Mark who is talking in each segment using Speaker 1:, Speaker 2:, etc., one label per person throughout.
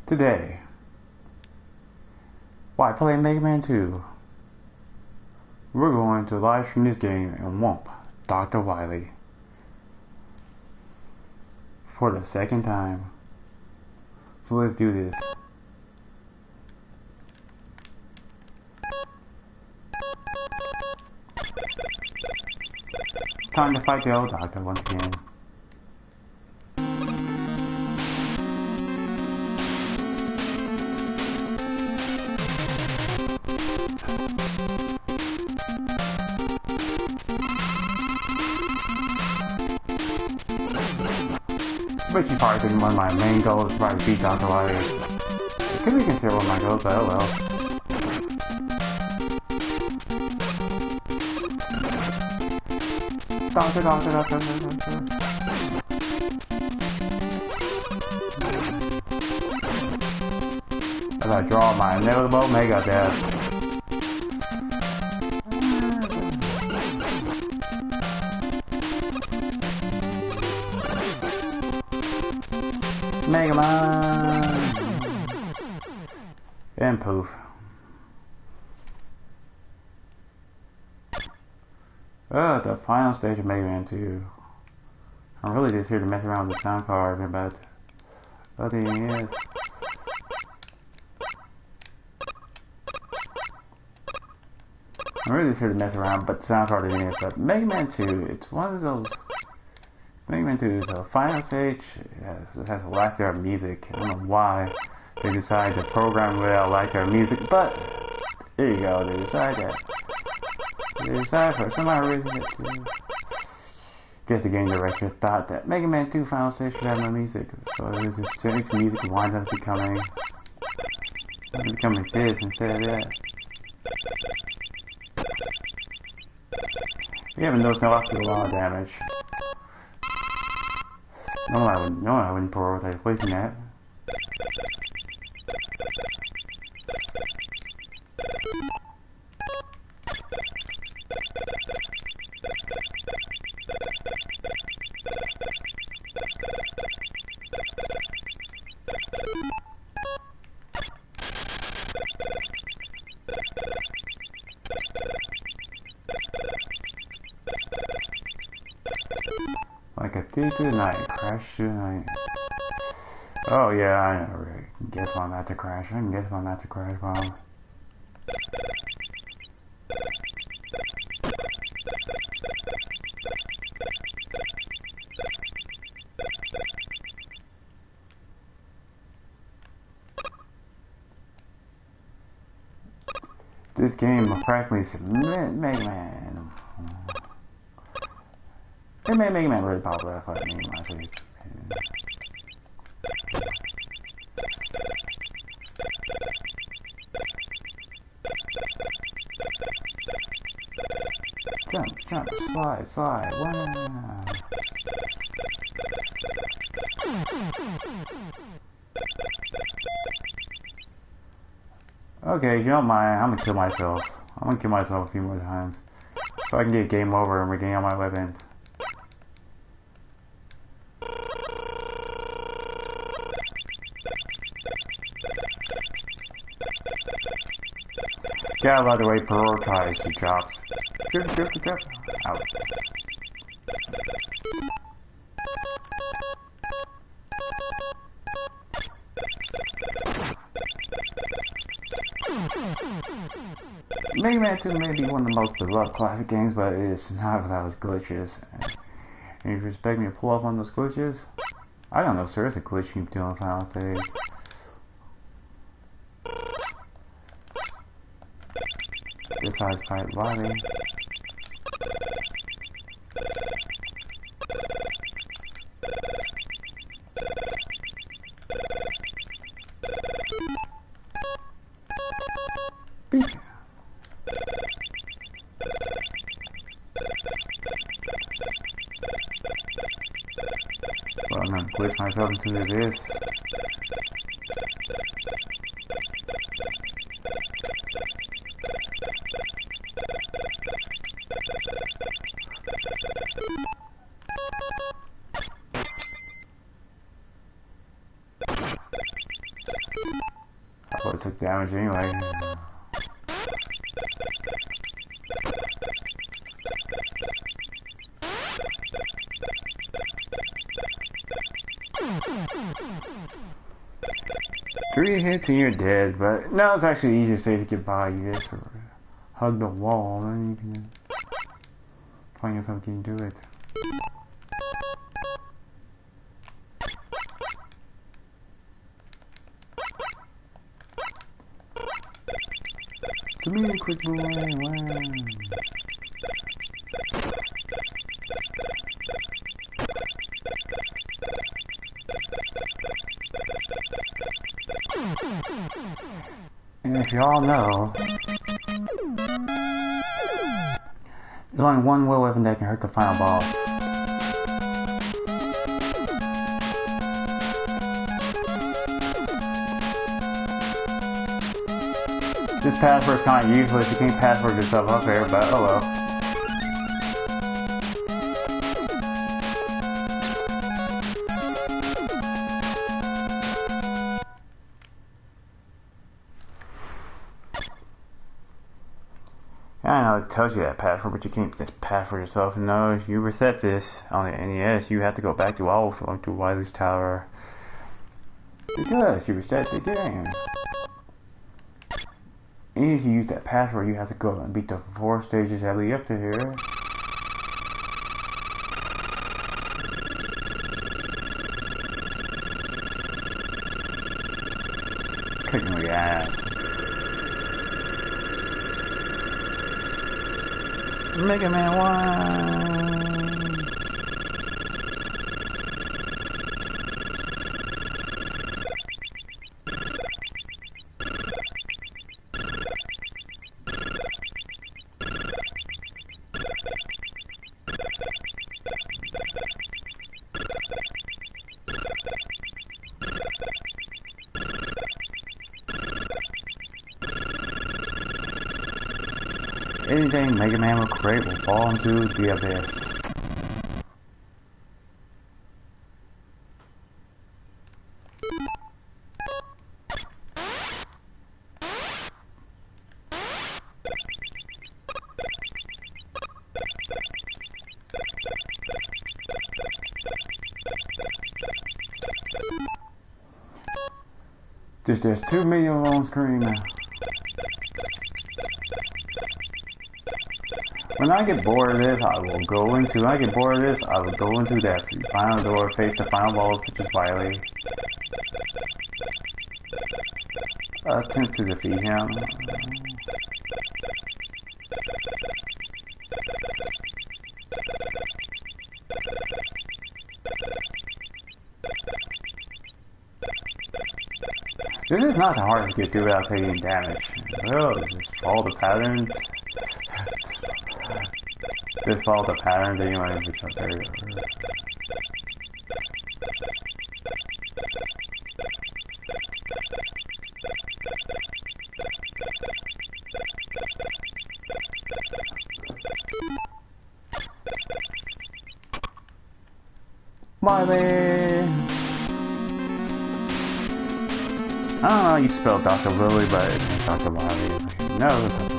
Speaker 1: Today, why play Mega Man 2? We're going to live stream this game and whomp Dr. Wily for the second time. So let's do this. Time to fight the old doctor once again. But you probably think one of my main goals is probably beat Dr. Wily. It could be considered one of my goals, but oh well. Doctor. As I draw my inevitable Mega Death. Mega Man! And poof. The final stage of Mega Man 2. I'm really just here to mess around with the sound card, but other thing is, I'm really just here to mess around, but the sound card is. But Mega Man 2, it's one of those. Mega Man 2 is a final stage. It has a lack of music. I don't know why they decided to program without lack of music, but there you go. They decided for some odd reason that guess the game director thought that Mega Man 2 final stage should have no music, so it was just generic music winds up becoming this instead of that. You haven't noticed no a lot of damage. No, I wouldn't prioritize placing that. Like a thief through the night, crash through the night. Oh yeah, I know, right. Guess I'm about to crash. I can guess I'm about to crash, Bob. This game will practically submit Mega Man. It made Mega Man really popular. I thought Mega Man series. Jump, slide, wow. Okay, you don't mind, I'm gonna kill myself. I'm gonna kill myself a few more times. So I can get game over and regain all my weapons. Yeah, by the way, prioritize the drops. Drip. Out. Mega Man 2 may be one of the most beloved classic games, but it is not without its glitches. And if you expect me to pull up on those glitches, I don't know, sir. There's a glitch you can do on the final stage. Besides fight Wily. Beep. Well, I'm gonna glitch myself into this. took damage anyway. Three hits and you're dead, but no, it's actually the easiest way to get by. You just hug the wall and then you can find something to do it. To me, quick boy, wow. And if you all know, there's only one will weapon that can hurt the final boss. This password's kind of useless, you can't password yourself up here, but oh well. I know it tells you that password, but you can't just password yourself. No, if you reset this on the NES, you have to go back to Wily's Tower because you reset the game. And if you use that password, you have to go and beat the 4 stages that lead up to here. Kicking my ass. Mega Man 1! Anything Mega Man will create will fall into the abyss. There's 2 million on screen now. When I get bored of this, I will go into that final door, face the final boss, which is Wily. Attempt to defeat him. This is not the hardest to get through without taking damage. Well, just follow the patterns. Just follow the patterns anyway, which are very Miley! I don't know how you spell Dr. Lily, but it's Dr. Miley. No, it's Dr. Miley.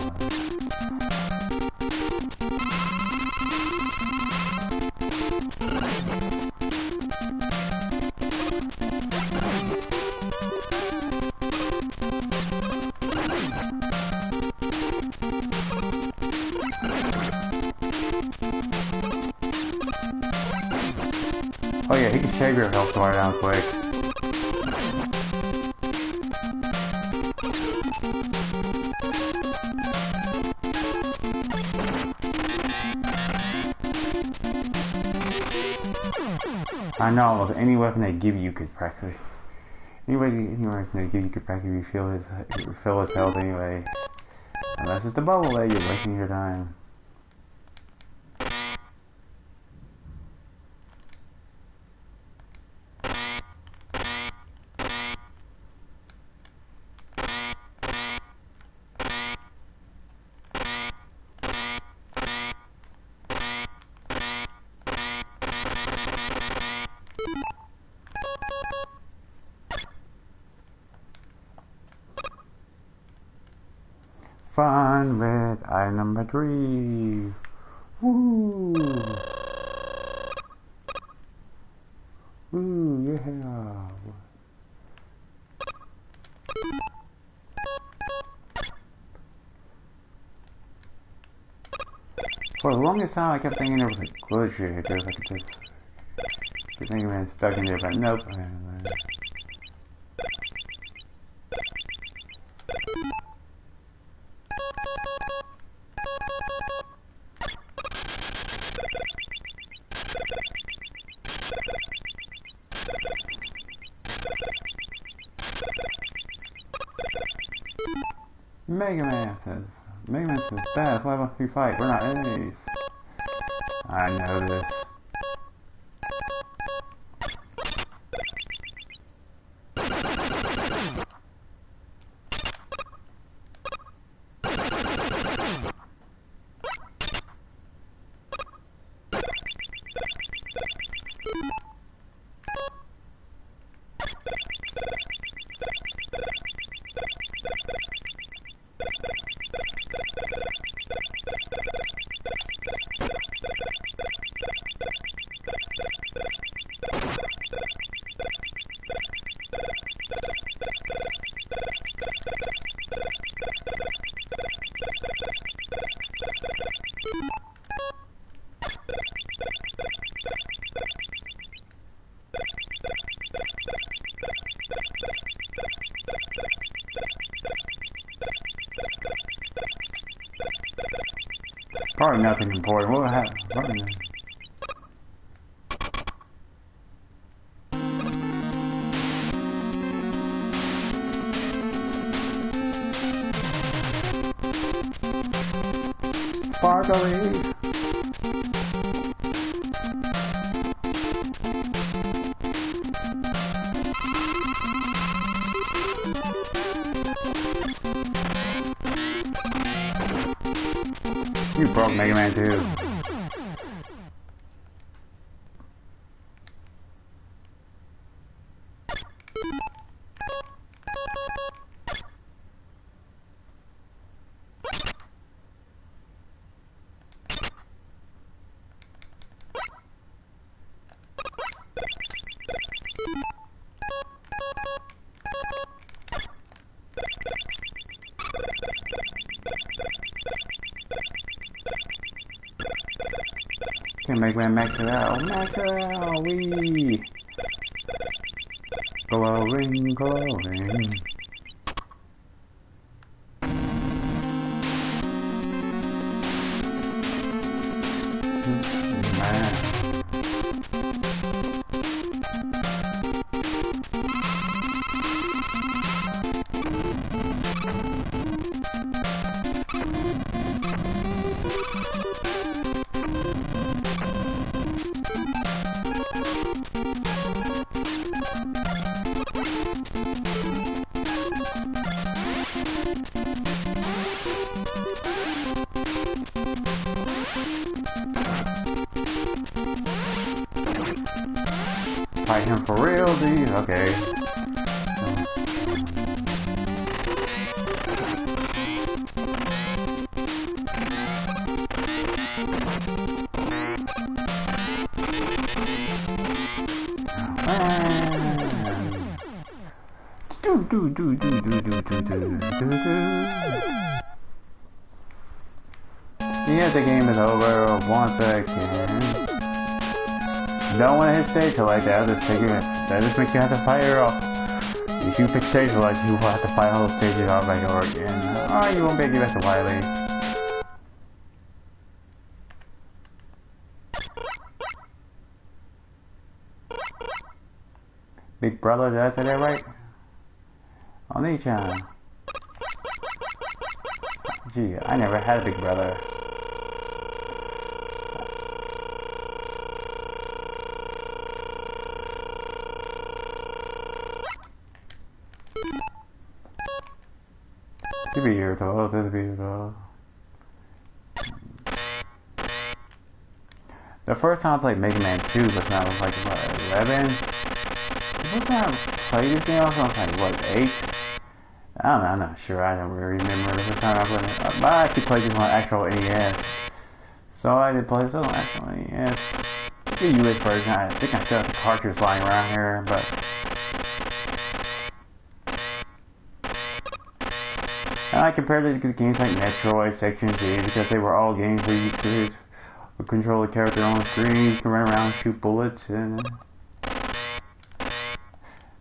Speaker 1: Oh yeah, he can shave your health bar down quick. I know almost any weapon they give you could practically. Any weapon they give you could practically fill his health anyway. Unless it's the bubble that you're wasting your time. done with item number 3. Woo! Ooh, yeah. For the longest time, I kept thinking there was a glitch here. Because I could just keep thinking man stuck in there, but nope. Mega Man says bad, why must we fight? We're not enemies. I know this. Probably nothing important. What happened? Sparkly. You broke Mega Man 2. Can Mega Man max it out? Max it out! Wee! Glowing, glowing. Fight him for real, dude? Okay. Yeah, the game is over once again. Don't want to hit stage like that. That just makes you have to fire off. If you pick stage like you will have to fight all those stages all back over again. Oh, you won't be able to get back to Wily. Big brother, did I say that right? Oni-chan. Gee, I never had a big brother. To be here, to be here. The first time I played Mega Man 2 was when I was like, what, 11? The first time I played this game, I was like, what, 8? I don't know, I'm not sure. I don't really remember the first time I played it. But I actually played this on actual NES. So I did play this on actual NES. The US version, I think I still have the cartridge lying around here, but and I compared it to games like Metroid, Section Z, because they were all games where you could control the character on the screen, you can run around and shoot bullets, and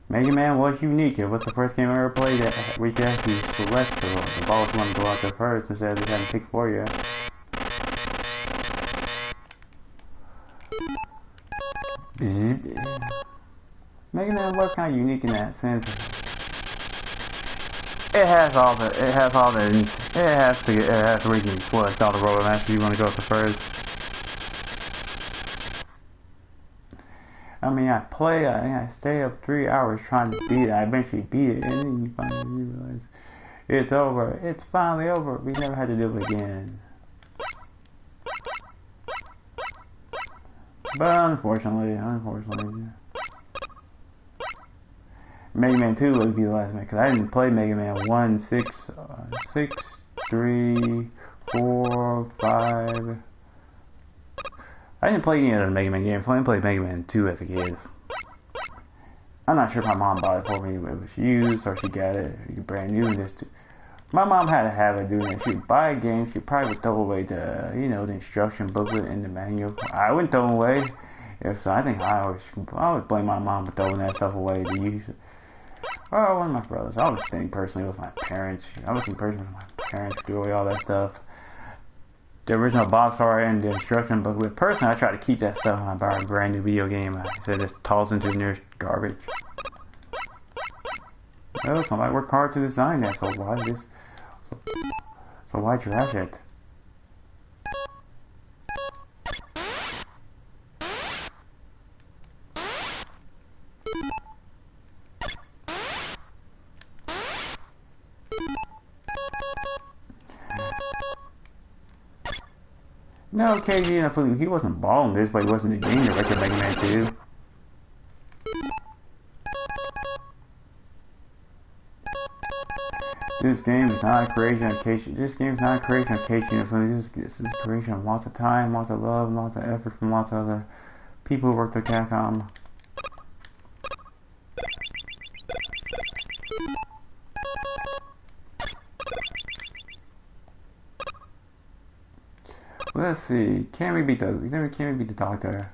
Speaker 1: Mega Man was unique. It was the first game I ever played that we could actually select the balls you want to go out there first instead of just having to pick for you. Mega Man was kind of unique in that sense. It has where you can select all the roller matches you want to go to first. I mean, I stay up 3 hours trying to beat it. I eventually beat it, and then you finally realize it's over. It's finally over. We never had to do it again. But unfortunately, Mega Man 2 would be the last one, because I didn't play Mega Man 1, 6, 3, 4, 5. I didn't play any other Mega Man games. I only played Mega Man 2 as a kid. I'm not sure if my mom bought it for me, but it was used or she got it brand new. My mom had a habit of doing that. She'd buy a game, she'd probably would throw away the, the instruction booklet and the manual. I wouldn't throw them away. I think I would blame my mom for throwing that stuff away to use it. Or one of my brothers. I was thinking personally with my parents. Do away all that stuff. The original box art and the instruction booklet. Personally, I try to keep that stuff when I buy a brand new video game. I said just toss into the nearest garbage. Well, somebody worked hard to design that, so why trash it? No, KG, he wasn't balling this, but he wasn't a game director of Mega Man 2. This game is not a creation of Casey. This is a creation of lots of time, lots of love, lots of effort from lots of other people who worked at Capcom. Let's see. Can we beat the doctor?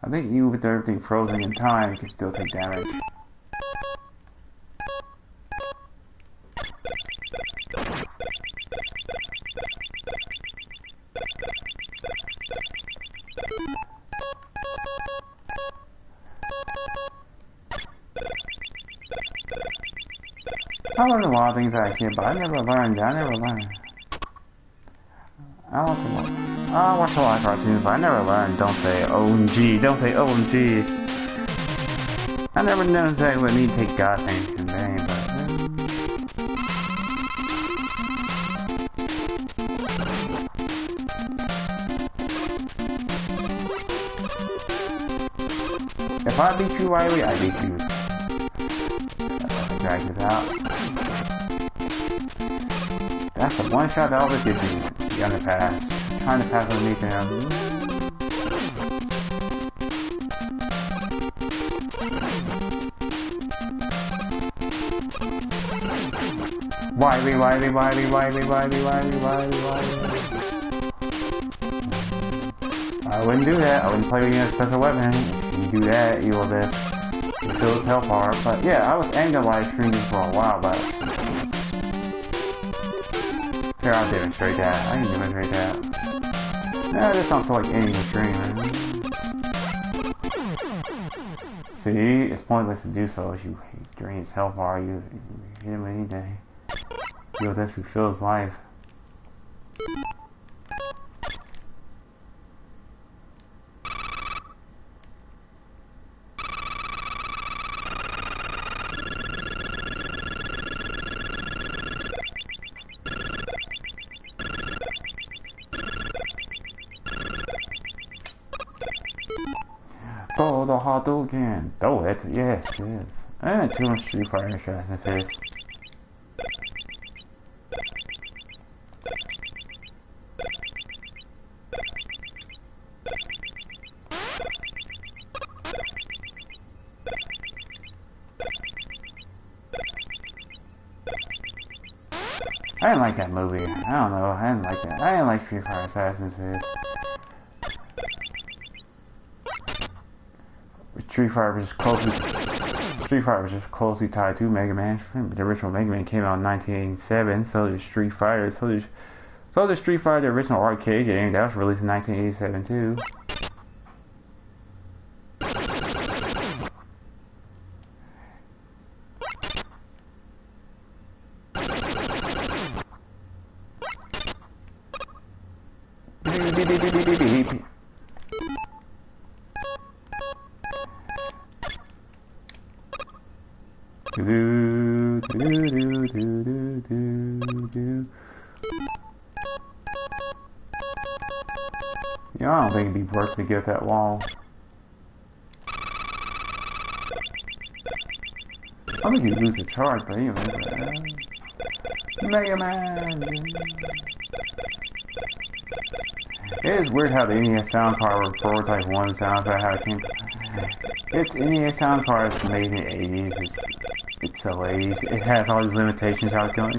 Speaker 1: I think you, with everything frozen in time, can still take damage. I learned a lot of things as a kid, but I never learned. I watched a lot of cartoons, but I never learned. Don't say OMG. Don't say OMG. I never knew exactly what it means to take God things in vain, but if I beat you, Riley, I beat you. Drag this out. That's the one shot that always gives me the underpass. Trying to pass underneath him. Wiley. I wouldn't do that. I wouldn't play with a special weapon. If you do that, you will just fill his health bar. But yeah, I was aiming to live stream this for a while, but here, I'll demonstrate that. I can demonstrate that. No, this don't feel like ending the stream, man. See, it's pointless to do so. If you drain his health bar, you hit him with anything. You'll just refill his life. Throw the Hadouken. Throw it. Yes. And too much Street Fighter shots and fist. I didn't like that movie. I don't know. I didn't like that. I didn't like Street Fighter Assassin's Fist. Street Fighter was just closely tied to Mega Man. The original Mega Man came out in 1987. So did Street Fighter. So did Street Fighter, the original arcade game that was released in 1987 too. You know, I don't think it'd be worth to get that wall. I don't think you lose the charge, but anyway. Mega Man! It is weird how the NES Sound Card would prototype one sound effect, how it came. It's NES Sound Card is made in the 80s. It's so 80s. It has all these limitations how it can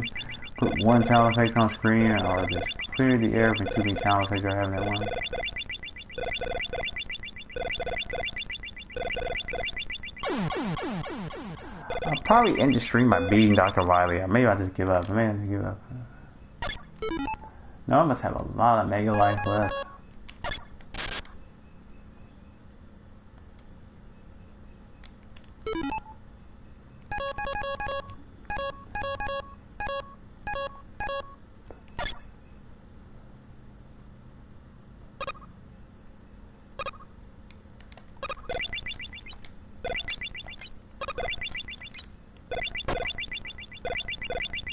Speaker 1: put one sound effect on screen or just clear the air from too many sound effects they're having at once. I'll probably end the stream by beating Dr. Wily. Maybe I'll just give up. No, I must have a lot of Mega Life left.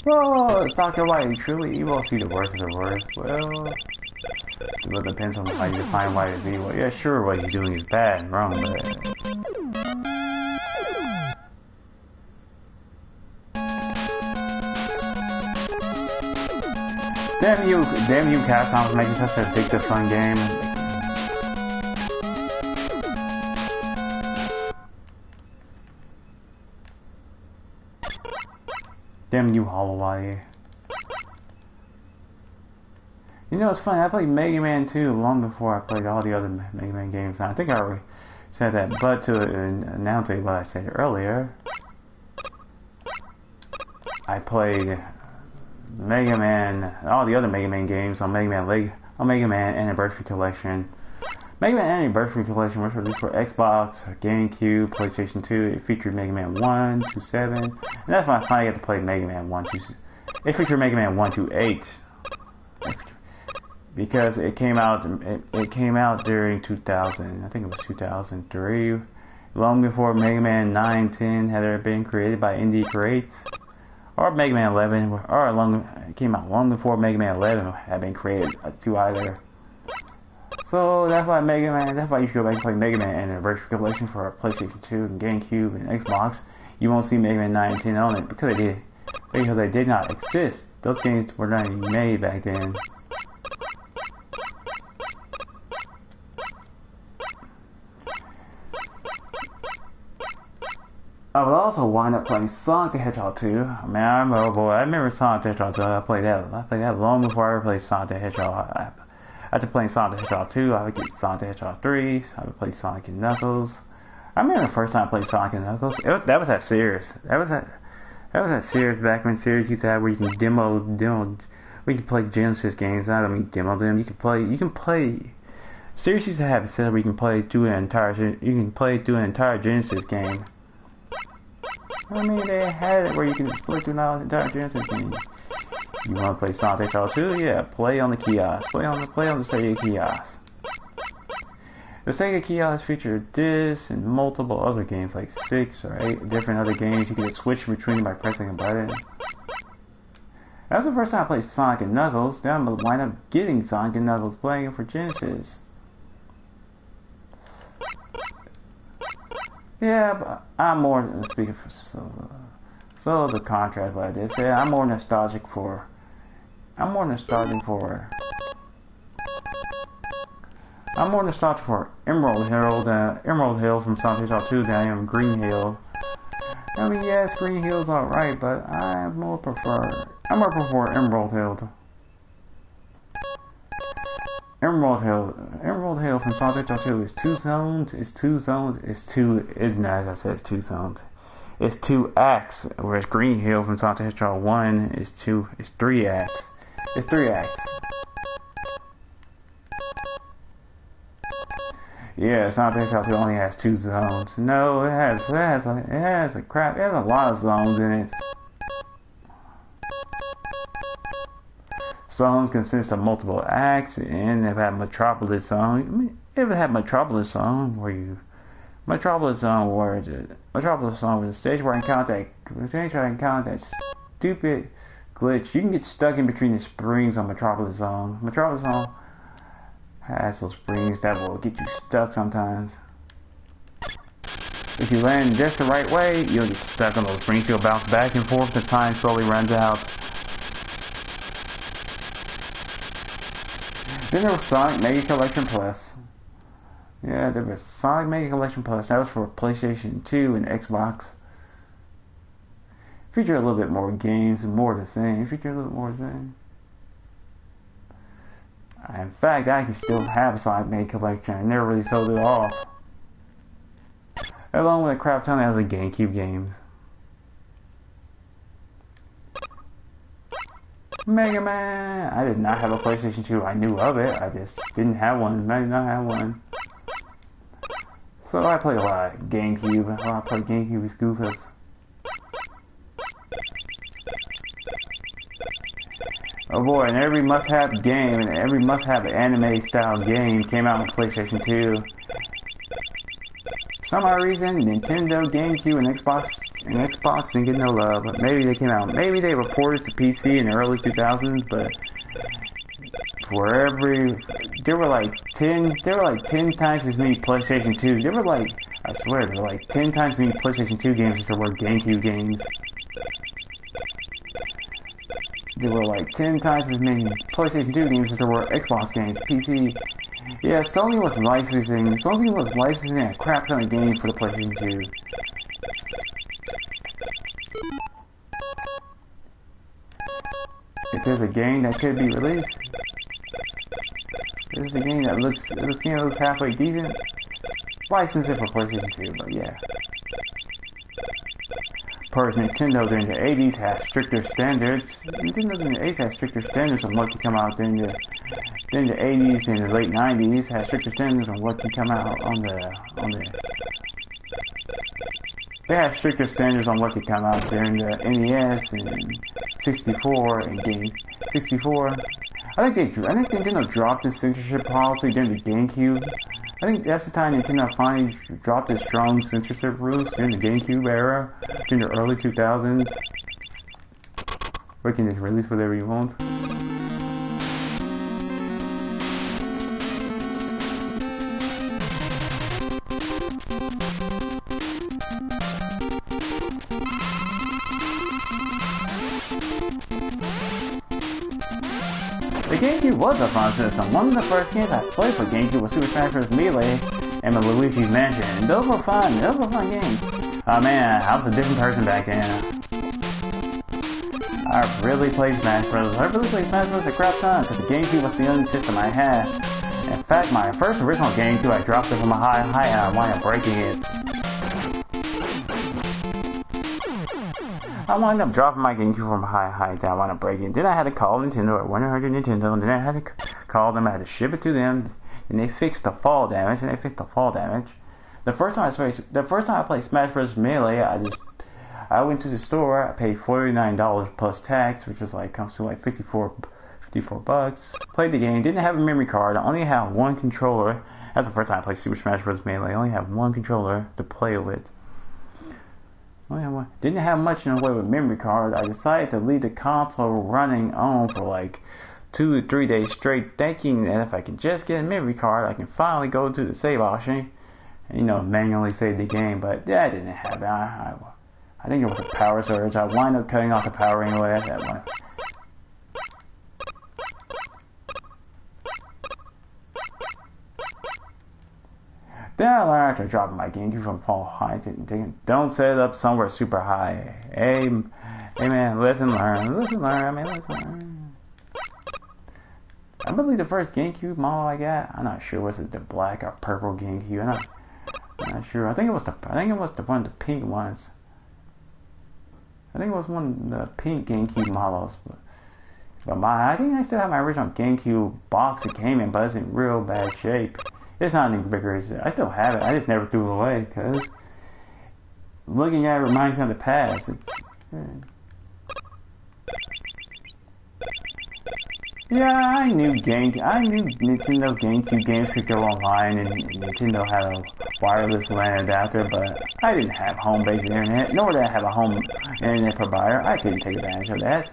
Speaker 1: Whoa, it's Dr. White. Truly evil. See the worst of the worst. Well, it depends on how you define white as evil. Yeah, sure, what he's doing is bad and wrong, but damn you, Capcom is making such an addictive fun game. Damn you, Holloway. You know, it's funny, I played Mega Man 2 long before I played all the other Mega Man games. Now, I think I already said that, but to announce what I said earlier, I played Mega Man, all the other Mega Man games on Mega Man Anniversary Collection. Mega Man Anniversary Collection was released for Xbox, GameCube, PlayStation 2. It featured Mega Man 1 to 7. And that's when I finally got to play Mega Man 1 to... It featured Mega Man 1 to 8. Because it came out during 2000. I think it was 2003. Long before Mega Man 9, 10 had been created by Indie Creates. Or Mega Man 11. It came out long before Mega Man 11 had been created to either. So that's why you should go back and play Mega Man Anniversary Collection for PlayStation 2 and GameCube and Xbox. You won't see Mega Man 9 and 10 on it because they did not exist. Those games were not even made back then. I would also wind up playing Sonic the Hedgehog 2. I mean, I remember Sonic the Hedgehog 2. I played that long before I ever played Sonic the Hedgehog. After playing Sonic the Hedgehog 2, I would get Sonic the Hedgehog 3, I would play Sonic and Knuckles. I remember the first time I played Sonic and Knuckles, that was at Sears. That was at Sears back when Sears used to have where you can demo, where you can play Genesis games. I don't mean demo them, you can play, Sears used to have it set up where you can play through an entire Genesis game. I mean, they had it where you can play through an entire Genesis game. You want to play Sonic the Hedgehog 2? Yeah, play on the kiosk. Play on the Sega kiosk. The Sega kiosk featured this and multiple other games, like 6 or 8 different other games. You could switch between by pressing a button. That was the first time I played Sonic and Knuckles. Then I'm going to wind up getting Sonic and Knuckles playing it for Genesis. Yeah, but I'm more, speaking for so the contrast what I did say, I'm more nostalgic for Emerald Hill from Sonic the Hedgehog 2 than I am Green Hill. I mean, yes, Green Hill's alright, but I more prefer I'm working for Emerald Hill. Emerald Hill from Sonic Hedgehog 2 is 2 zones. It's 2 zones. It's not, as I said, it's 2 zones. It's 2 acts. Whereas Green Hill from Sonic Hedgehog 1 is 3 acts. It's 3 acts. Yeah, Sonic Hedgehog 2 only has 2 zones. No, it has a lot of zones in it. Zones consist of multiple acts, and they've had Metropolis Zone. I mean, ever had Metropolis Zone where the stage where I encounter that stupid glitch. You can get stuck in between the springs on Metropolis Zone. Metropolis Zone has those springs that will get you stuck sometimes. If you land just the right way, you'll get stuck on those springs. You'll bounce back and forth. The time slowly runs out. Then there was Sonic Mega Collection Plus. Yeah, there was Sonic Mega Collection Plus. That was for PlayStation 2 and Xbox. Featured a little bit more games and more of the same. In fact, I can still have a Sonic Mega Collection. I never really sold it off. Along with a crap ton of other GameCube games. Mega Man! I did not have a PlayStation 2. I knew of it. I just didn't have one. I did not have one. So I played a lot of GameCube. I played GameCube exclusives. Oh boy, and every must-have game and every must-have anime-style game came out on PlayStation 2. For some odd reason, Nintendo, GameCube, and Xbox didn't get no love. But maybe they came out. Maybe they were ported to PC in the early 2000s. But there were like 10 times as many PlayStation 2. I swear, there were like 10 times as many PlayStation 2 games as there were GameCube games. There were like 10 times as many PlayStation 2 games as there were Xbox games. PC. Yeah, Sony was licensing a crap ton of games for the PlayStation 2. If there's a game that could be released, there's a game that looks halfway decent, license it for PlayStation 2, but yeah. Of Nintendo during the 80s had stricter standards. Nintendo during the 80s had stricter standards on what could come out during the 80s and the late 90s. Had stricter standards on what can come out on the. They had stricter standards on what could come out during the NES and 64 and Game 64. I think Nintendo dropped its censorship policy during the GameCube. I think that's the time Nintendo finally dropped its strong censorship rules during the GameCube era, during the early 2000s. Where you can just release whatever you want. The GameCube was a fun system. One of the first games I played for GameCube was Super Smash Bros. Melee and Luigi's Mansion. And those were fun. Games. Oh man, I was a different person back then. I really played Smash Bros. A crap ton because the GameCube was the only system I had. In fact, my first original GameCube, I dropped it from a high and I wound up breaking it. I wound up dropping my GameCube from a high height. I wound up breaking it. Then I had to call Nintendo at 100 Nintendo. And then I had to call them. I had to ship it to them. And they fixed the fall damage. The first time I played Smash Bros. Melee, I went to the store. I paid $49 plus tax, which was comes to 54 bucks. Played the game. Didn't have a memory card. I only had one controller. That's the first time I played Super Smash Bros. Melee. I only had one controller to play with. Didn't have much in the way of memory card. I decided to leave the console running on for 2 to 3 days straight, thinking that if I can just get a memory card, I can finally go to the save option and manually save the game. But that didn't happen. I think it was a power surge. I wound up cutting off the power anyway at that point. Then I learned to drop my GameCube from fall heights and don't set it up somewhere super high. Hey man, listen, learn. I mean, listen, learn. I believe the first GameCube model I got, I'm not sure, was it the black or purple GameCube? I'm not sure. I think it was the one of the pink ones. I think it was one of the pink GameCube models. But I think I still have my original GameCube box it came in, but it's in real bad shape. It's not any bigger. I still have it. I just never threw it away because looking at it reminds me of the past. Yeah, I knew Nintendo GameCube games could go online, and Nintendo had a wireless LAN adapter, but I didn't have home-based internet, nor did I have a home internet provider. I couldn't take advantage of that.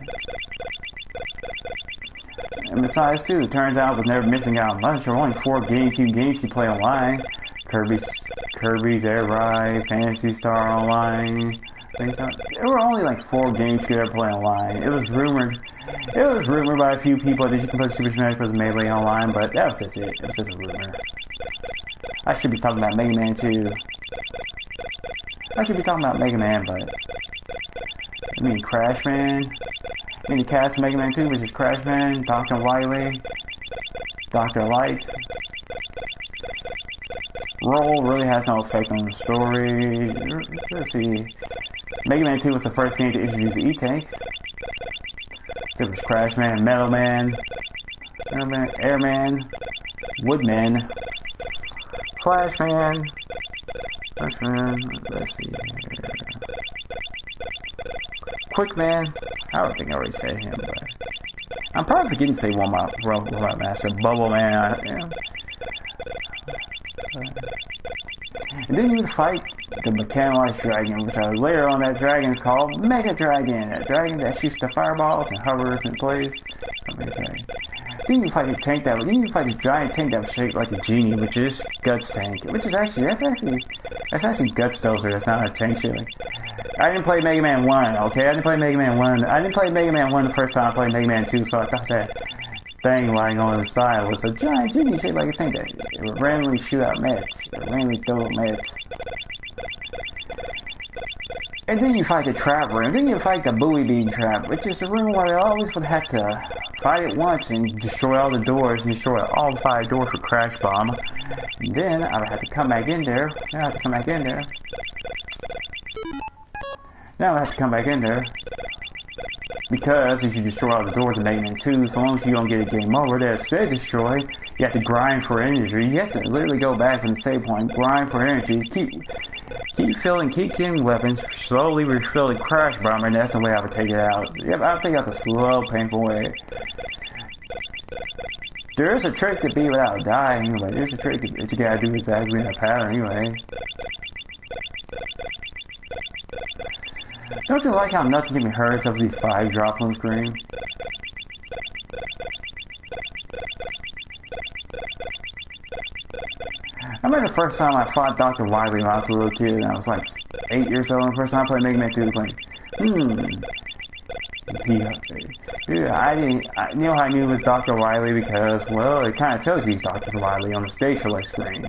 Speaker 1: And besides, too, it turns out I was never missing out on much. There were only 4 GameCube games you play online: Kirby's Air Ride, Phantasy Star Online. There were only like 4 games you could ever play online. It was rumored by a few people that you can play Super Smash Bros. Melee online, but that was just it. It was just a rumor. I should be talking about Mega Man 2. I should be talking about Mega Man, but I mean Crash Man. I mean the cast of Mega Man 2, which is Crash Man, Dr. Wily, Dr. Light. Roll really has no effect on the story. Let's see. Mega Man 2 was the first game to introduce E-Tanks. There was Crash Man, Metal Man, Airman, Woodman, Flash Man, let's see here, Quick Man. I don't think I already said him, but I'm probably forgetting to say one more master, Bubble Man, and then you would fight the mechanized dragon, which later on that dragon is called Mega Dragon, a dragon that shoots the fireballs and hovers in place. Then you fight the giant tank that was shaped like a genie, which is Guts Tank, which is actually Guts Dozer. That's not a tank shit. Like, I didn't play Mega Man 1, okay? I didn't play Mega Man 1 the first time I played Mega Man 2, so I thought that thing lying on the side was a giant genie shaped like a tank that it would randomly shoot out meds, or randomly throw out meds. And then you fight the trap room, then you fight the buoy beam trap, which is the room where I always would have to fight it once and destroy all the doors, and destroy all 5 doors with Crash Bomb. And then I would have to come back in there. Now I have to come back in there. Because if you destroy all the doors in Mega Man 2, so long as you don't get a game over that said destroy, you have to grind for energy. You have to literally go back from the save point, grind for energy, keep getting weapons, slowly refilling Crash Bomb, and that's the way I would take it out. Yep, I would take it out the slow, painful way. There is a trick to beat without dying, but there's a trick that you gotta do exactly in a pattern anyway. Don't you like how nothing can be heard except these 5 drops on the screen? I remember the first time I fought Dr. Wily when I was a little kid, and I was like 8 years old, and the first time I played Mega Man 2, I was like, I knew how I knew it was Dr. Wily because, well, it kind of tells you he's Dr. Wily on the stage select screen.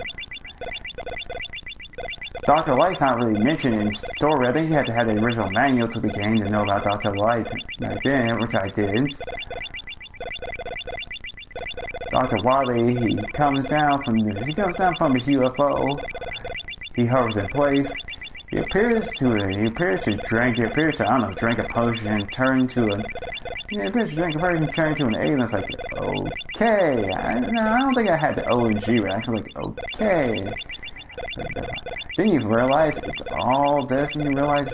Speaker 1: Dr. Light's not really mentioned in the story. I think you had to have the original manual to the game to know about Dr. Light back then, which I did. Dr. Wily, he comes down from his UFO. He hovers in place. He appears to drink a potion and turn to an alien. It's like, okay. I don't think I had the O and G right. I was like, okay. Then you realize it's all this, and you realize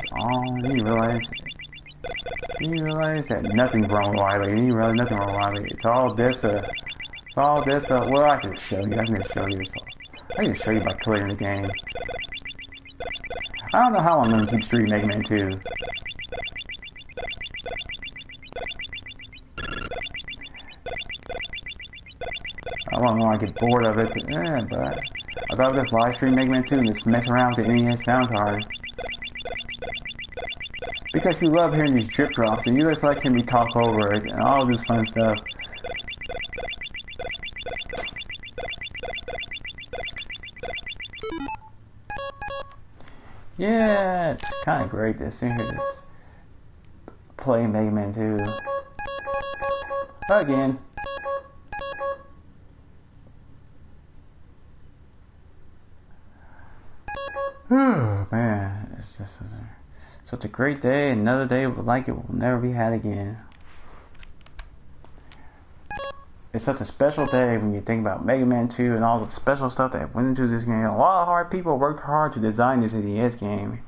Speaker 1: that nothing's wrong with Wily, and you realize nothing wrong with Wily. It's all this, well, I can show you by clearing the game. I don't know how I'm going to keep streaming Mega Man 2. I don't know, I get bored of it, but I thought I'd just live stream Mega Man 2 and just mess around with the NES Sound Card. Because you love hearing these drip drops, and you just like hearing me talk over it, and all this fun stuff. Yeah, it's kind of great to see this play Mega Man 2 again. Oh man, it's just such a great day. Another day like it will never be had again. It's such a special day when you think about Mega Man 2 and all the special stuff that went into this game. A lot of hard people worked hard to design this NES game.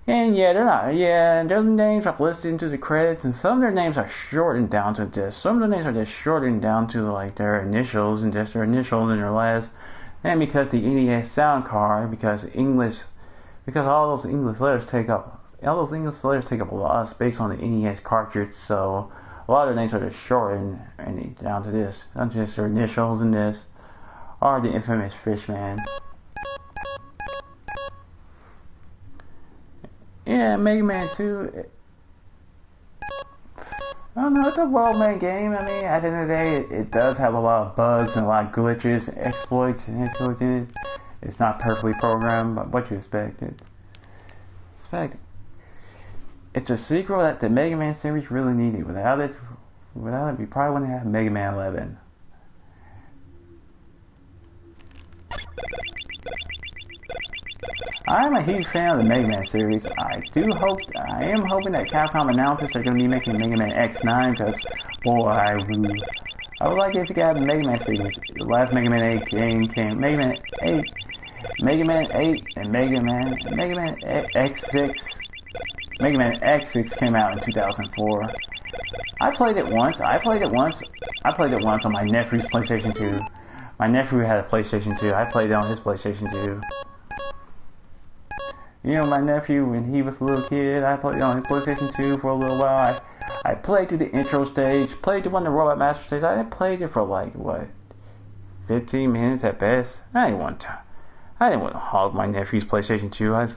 Speaker 1: And yeah, their names are listed into the credits, and some of their names are shortened down to just, some of the names are just shortened down to like their initials and just their initials and their last. And because the NES Sound Card, because all those English letters take up a lot of space on the NES cartridge, so a lot of their names are just shortened and down to this, not just their initials and this, or the infamous Fishman. Yeah, Mega Man 2. I don't know, it's a well-made game. I mean, at the end of the day, it does have a lot of bugs and a lot of glitches, exploits in it. It's not perfectly programmed, but what you expect. It's a sequel that the Mega Man series really needed. Without it, we probably wouldn't have Mega Man 11. I'm a huge fan of the Mega Man series. I am hoping that Capcom announces they're going to be making Mega Man X9, because, boy, I would like it if you got the Mega Man series. The last Mega Man 8 game came, Mega Man 8, and Mega Man X6. Mega Man X6 came out in 2004. I played it once on my nephew's PlayStation 2. My nephew had a PlayStation 2. I played it on his PlayStation 2. You know, my nephew, when he was a little kid, I played it on his PlayStation 2 for a little while. I played to the intro stage, played to one of the Robot Master stage. I played it for like, 15 minutes at best. I didn't want to hog my nephew's PlayStation 2.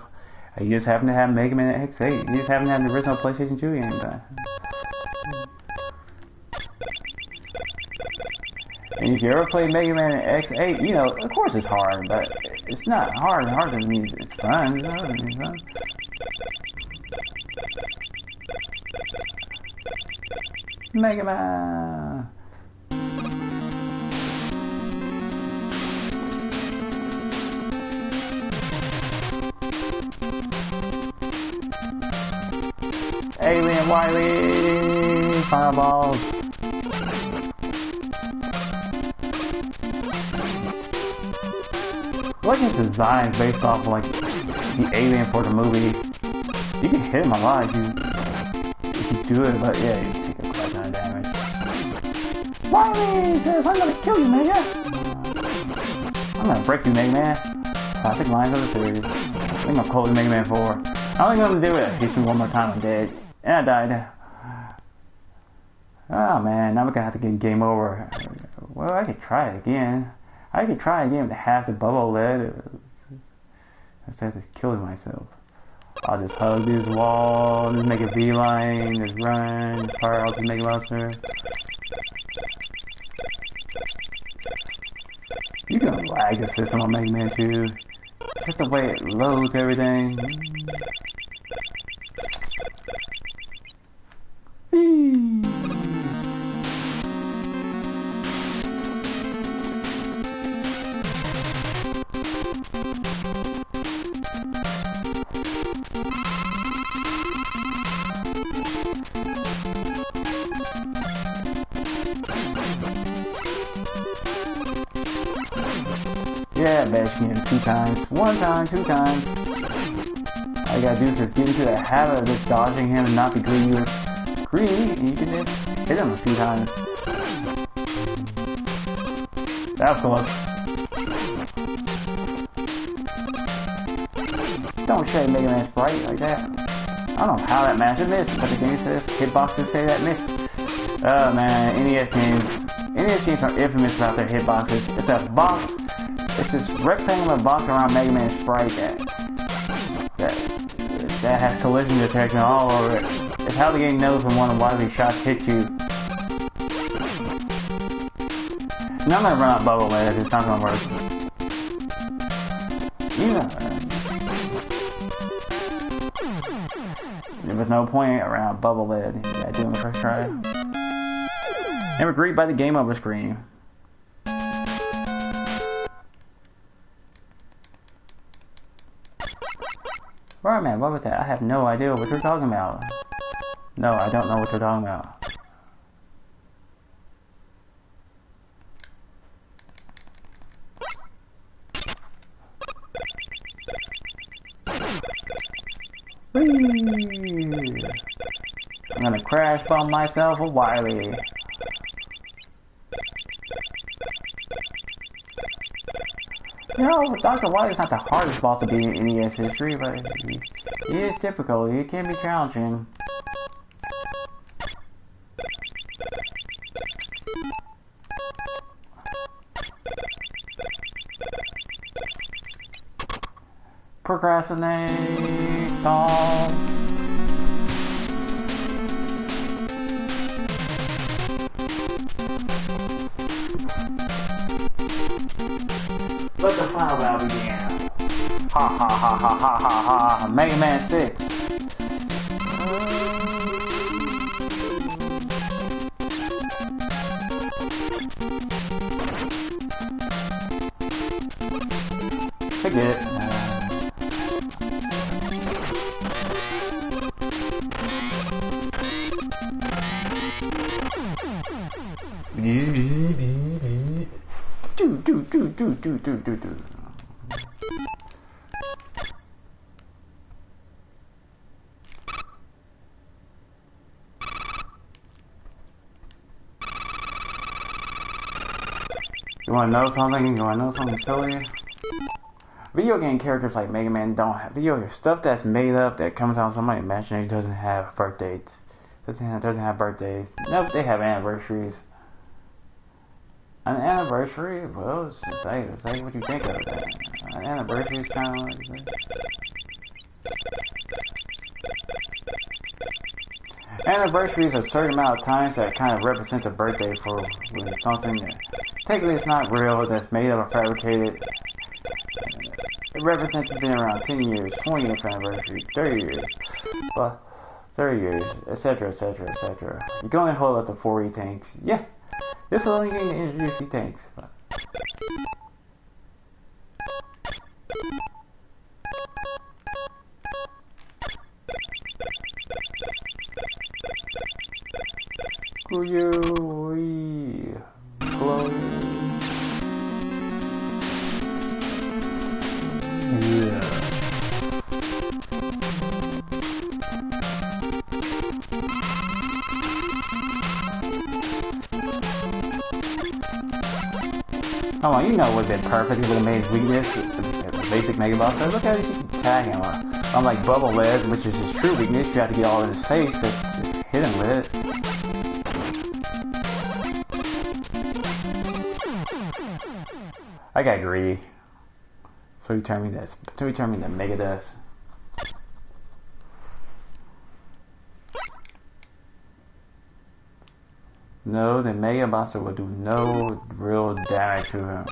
Speaker 1: He just happened to have Mega Man X8. He just happened to have the original PlayStation 2 game. And if you ever play Mega Man X8, you know, of course it's hard, but it's not hard. Hard doesn't mean it's fun. It's fun. Mega Man. Alien Wily Fireballs. Like his design is based off of like the alien for the movie. You can hit him a lot if you do it, but yeah, you take a quite ton of damage. Wily says, I'm gonna kill you, Mega! I'm gonna break you, Mega Man. Classic lines of the series. I think I'm gonna call it Mega Man 4. I don't think I'm gonna do it. Hit me one more time, I'm dead. And I died. Oh man, now we're gonna have to get game over. Well, I could try it again. With half the bubble lead. Instead of just killing myself. I'll just hug this wall, just make a beeline, just run, fire out the Mega Monster. You can lag the system on Mega Man 2. Just the way it loads everything. Yeah, bashing him 2 times. 1 time, 2 times. All you gotta do is just get into the habit of just dodging him and not be greedy, and you can just hit him a few times. That was close. Don't shade Mega Man Sprite like that. I don't know how that match missed, but the game says hitboxes say that missed. Oh man, NES games are infamous about their hitboxes. It's a box. It's this rectangular box around Mega Man Sprite that has collision detection all over it. It's how the game knows when one of Wily's shots hit you. Now I'm gonna run out bubble lead. It's not gonna work. You know. There was no point around bubble lid. You gotta do it on the first try. And we're greeted by the game over screen. Alright, man, what was that? I have no idea what you're talking about. No, I don't know what you're talking about. Whee! I'm gonna crash bomb myself a Wily. No, Dr. Wily is not the hardest boss to beat in NES history, but he is difficult. He can be challenging. Procrastinate. Stall. Let the final battle begin. Ha ha ha ha ha ha ha. Mega Man 6. Forget it. Do. You wanna know something? You wanna know something silly? Video game characters like Mega Man don't have stuff that's made up that comes out of somebody's imagination doesn't have birth dates. Doesn't have birthdays. Nope, they have anniversaries. An anniversary? Well, say what you think of it. An anniversary is kind of like anniversary is a certain amount of times that kind of represents a birthday for when something that technically it's not real, that's made up or fabricated. It represents it's been around 10 years, 20 years anniversary, 30 years, well, 30 years, etc., etc., etc. You can only hold up to 4 E-tanks. Yeah, this is only going to introduce E-tanks. Come on, you know it would have been perfect. It would have made his weakness the basic Mega Boss. So look how he's attacking him. Unlike Bubble Led, which is his true weakness, you have to get all in his face to hit him with it. I got greedy. So he turned me to Mega Dust. No, the Mega Buster will do no real damage to him.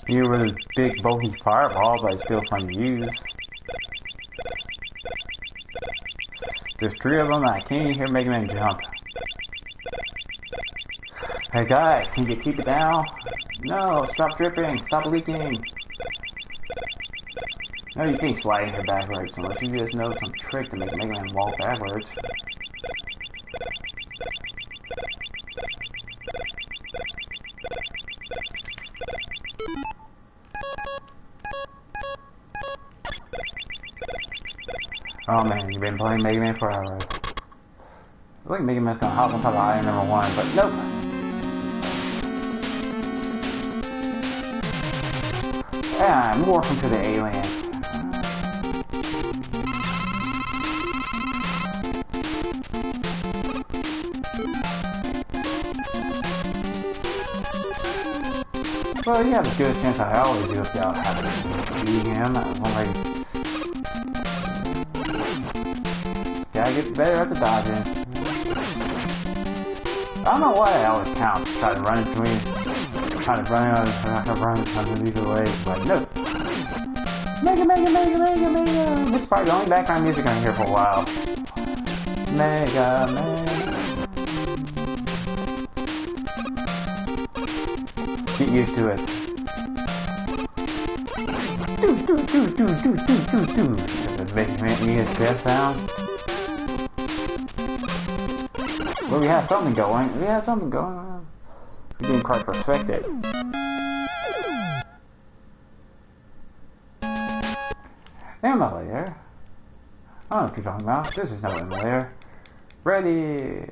Speaker 1: He was a big bulky fireball, but it's still fun to use. There's 3 of them, and I can't even hear Mega Man jump. Hey guys, can you keep it down? No, stop dripping, stop leaking. No, you can't slide in here backwards unless you just know some trick to make Mega Man walk backwards. Oh man, you've been playing Mega Man for hours. I think Mega Man's gonna hop on top of item number 1, but nope. And welcome to the aliens. Well, you have a good chance I always do if y'all happen to beat him. Gotta get better at the dodging. don't know why I always count. Try to run between. Try to run underneath the waves. But no. Mega. This is probably the only background music I'm here for a while. Mega. Get used to it. Do. Does it make me a death sound? Well, we have something going. We're didn't quite perfect it. Emulator? I don't know what you're talking about. This is no emulator. Ready!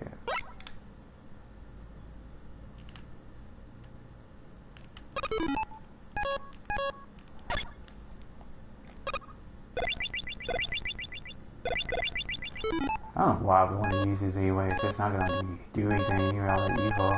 Speaker 1: I don't know why we want to use this anyway. It's just not going to do anything really evil.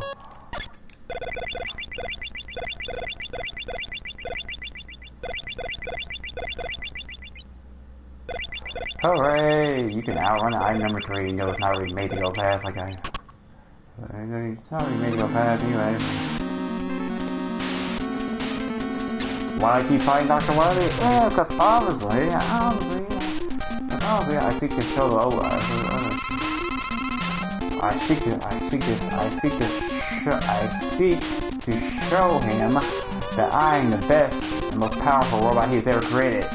Speaker 1: Hooray! You can outrun item number 3. You know it's not really made to go fast like I... It's not really made to go fast anyway. Why I keep fighting Dr. Wily? Yeah, because obviously, I seek to show the I seek to show him that I am the best and most powerful robot he's ever created.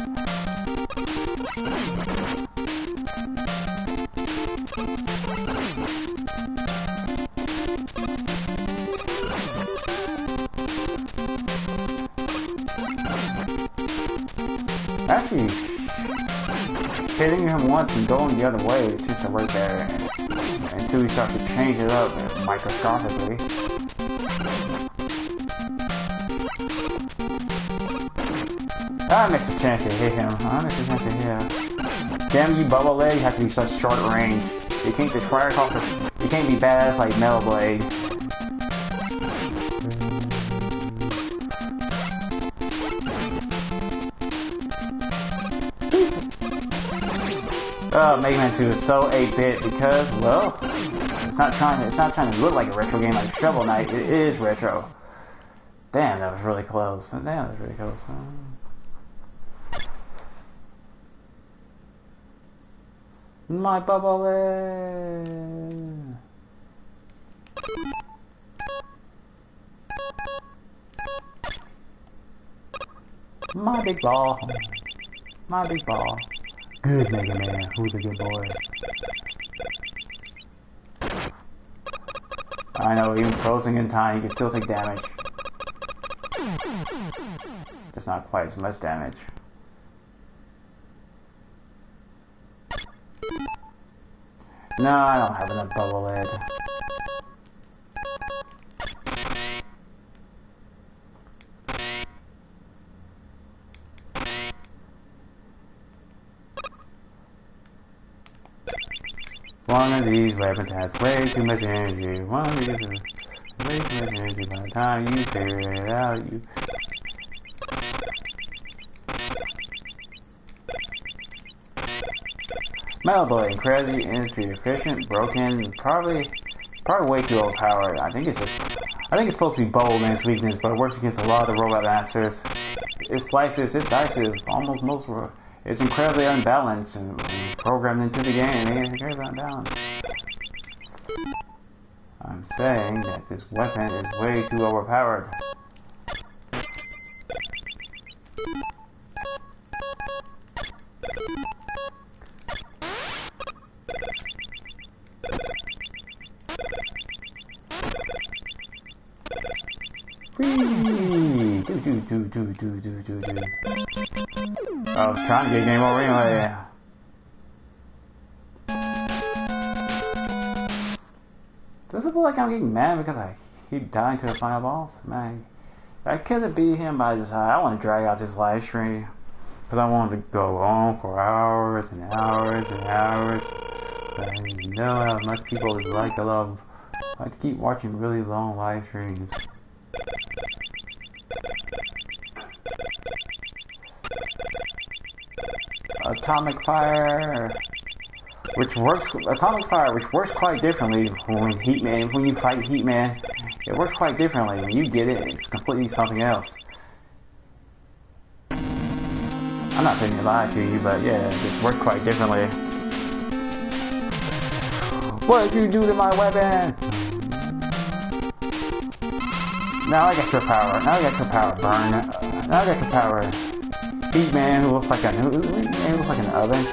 Speaker 1: Actually, hitting him once and going the other way is just right there until we start to change it up microscopically. That makes a chance to hit him. Damn you, Bubble Leg, you have to be such short range. You can't just fire across the... You can't be badass like Metal Blade. Mega Man 2 is so 8-bit because, well, it's not trying to look like a retro game like Shovel Knight. It is retro. Damn, that was really close. My bubble. My big ball. Good Mega Man, who's a good boy? I know, even frozen in time, you can still take damage. Just not quite as much damage. No, I don't have enough bubble head. One of these weapons has way too much energy. One of these is way too much energy. By the time you figure it out, you... Metal Blade, incredibly energy efficient, broken, probably way too overpowered. I think it's supposed to be bold in its weakness, but it works against a lot of the robot masters. It slices, it dices, it's incredibly unbalanced and programmed into the game. It's incredibly unbalanced. I'm saying that this weapon is way too overpowered. Do. I was trying to get game over anyway. Does it look like I'm getting mad because I keep dying to the final boss? Man, I couldn't beat him, but I decided I want to drag out this live stream because I want to go on for hours and hours and hours. And you know how much people like to keep watching really long live streams. Atomic fire. Atomic Fire, which works quite differently when you fight Heatman. It works quite differently. When you get it, it's completely something else. I'm not saying to lie to you, but yeah, it just works quite differently. What did you do to my weapon? Now I got your power. Now I got your power, Burn. Now I got your power, Heatman, who looks like an oven.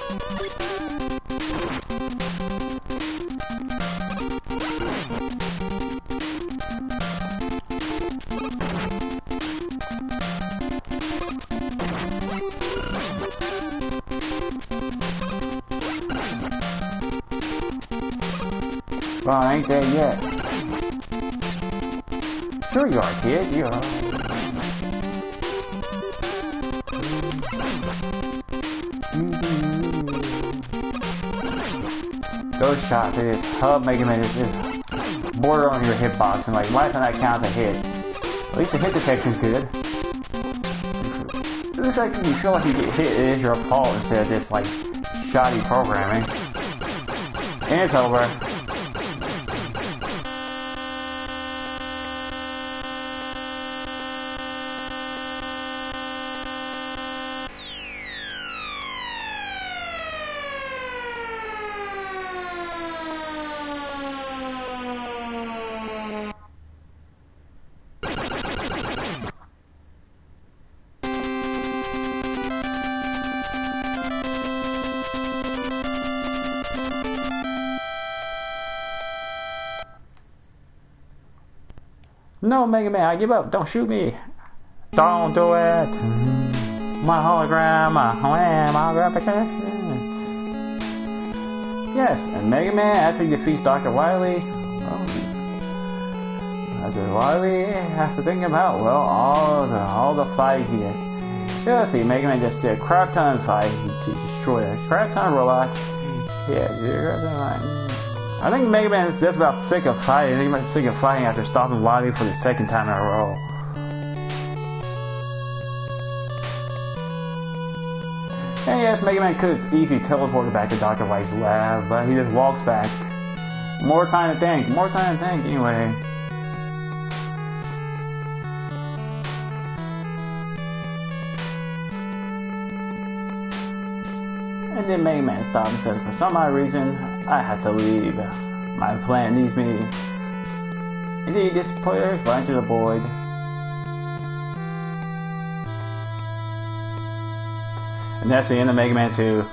Speaker 1: Well, I ain't dead yet. Sure you are, kid. You are. Those shots, they just hub Mega Man, just border on your hitbox, and like life on that counts a hit. At least the hit detection's good. It looks like you feel like you get hit, it is your fault instead of just like shoddy programming. And it's over. No, Mega Man, I give up. Don't shoot me. Don't do it. My hologram protection. Yes, and Mega Man, after he defeats Dr. Wily, has to think about, well, all the fight here. Yeah, let's see, Mega Man just did a crap ton of fight. He destroyed a crap ton of robots. Yeah, I think Mega Man is just about sick of fighting. I think he's sick of fighting after stopping Wily for the second time in a row. And yes, Mega Man could easily teleport back to Dr. White's lab, but he just walks back. More time to think anyway. And then Mega Man stopped and said, for some odd reason, I have to leave. My plant needs me. Indeed, this player is right into the void. And that's the end of Mega Man 2.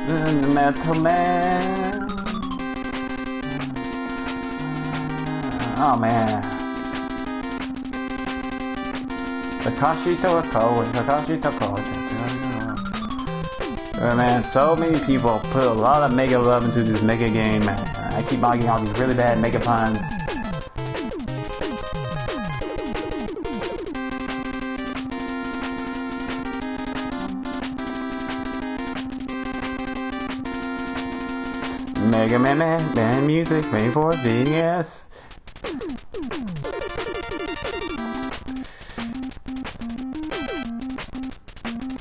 Speaker 1: The Metal Man. Oh man. Takashi Toko. Man, so many people put a lot of mega love into this mega game. I keep making all these really bad mega puns. Mega Man music made for VS.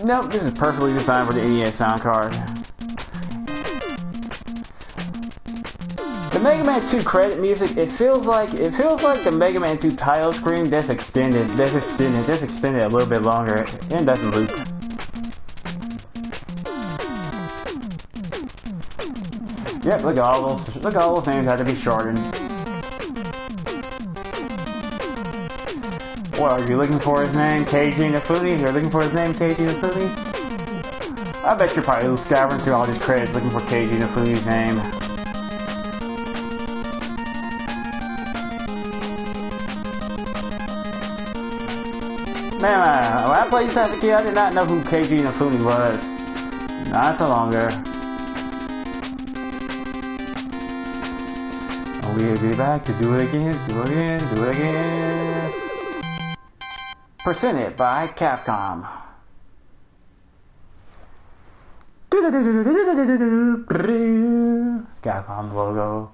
Speaker 1: Nope, this is perfectly designed for the NES sound card. The Mega Man 2 credit music, it feels like the Mega Man 2 title screen just extended a little bit longer and doesn't loop. Yep, look at all those names had to be shortened. What, are you looking for his name, Keiji Inafune? You're looking for his name, Keiji Inafune? I bet you're probably scouring through all these credits looking for Keiji Inafune's name. Man, when I played this as a kid, I did not know who Keiji Inafune was. Not so longer. We'll be back to do it again. Presented by Capcom. Capcom logo.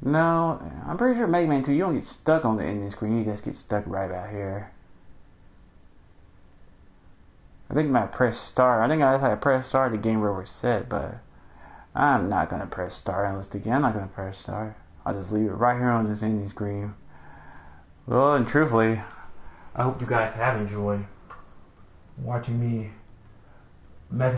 Speaker 1: No, I'm pretty sure Mega Man 2, you don't get stuck on the ending screen, you just get stuck right out here. I think I might press start. I think I had to press start, the game where we're set, but I'm not going to press start unless again I'm not going to press start. I'll just leave it right here on this ending screen. Well, and truthfully, I hope you guys have enjoyed watching me mess